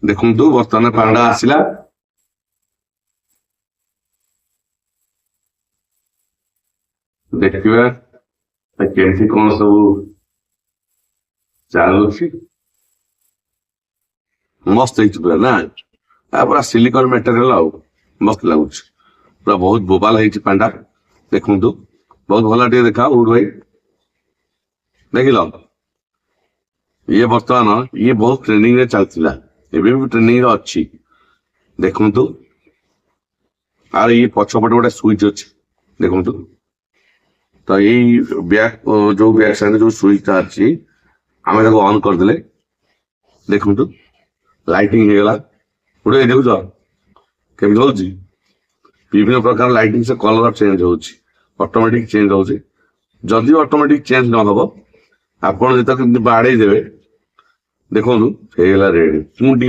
ଦେଖନ୍ତୁ ବର୍ତ୍ତମାନ ପାଣ୍ଡା ଆସିଲା। ଦେଖିବା କେମିତି କଣ ସବୁ ଚାଲୁଛି। ମସ୍ତ ହେଇଛି ପୁରା ନା, ପୁରା ସିଲିକନ ମେଟେରିଆଲ ଆଉ ମସ୍ତ ଲାଗୁଛି ପୁରା, ବହୁତ ବୋବାଲ ହେଇଛି ପାଣ୍ଡା। ଦେଖନ୍ତୁ ବହୁତ ଭଲ ଟିକେ ଦେଖା ଉଡ ଭାଇ, ଦେଖିଲ ଇଏ ବର୍ତ୍ତମାନ ଇଏ ବହୁତ ଟ୍ରେନିଂ ରେ ଚାଲିଥିଲା, ଏବେ ବି ଟ୍ରେନିଂ ରେ ଅଛି। ଦେଖନ୍ତୁ আর এই ପଛପଟେ ଗୋଟେ ସୁଇଚ ଅଛି ଦେଖନ୍ତୁ। ତ ଏଇ ବ୍ୟାକ୍ ଯୋଉ ବ୍ୟାକ୍ ସାଇଡ୍ ଯୋଉ ସୁଇଚଟା ଅଛି ଆମେ ତାକୁ ଅନ୍ କରିଦେଲେ ଦେଖନ୍ତୁ ଲାଇଟିଂ ହେଇଗଲା। ଗୋଟେ ଦେଖୁଛ କେମିତି ହଉଛି, ବିଭିନ୍ନ ପ୍ରକାର ଲାଇଟିଂ ସେ କଲର ଚେଞ୍ଜ ହଉଛି, ଅଟୋମେଟିକ ଚେଞ୍ଜ ହଉଛି। ଯଦି ଅଟୋମେଟିକ ଚେଞ୍ଜ ନ ହବ ଆପଣ ଯେତେବେଳେ କେମିତି ବାଡେଇ ଦେବେ ଦେଖନ୍ତୁ ହେଇଗଲା ରେଡି। ମୁଁ ଟିକେ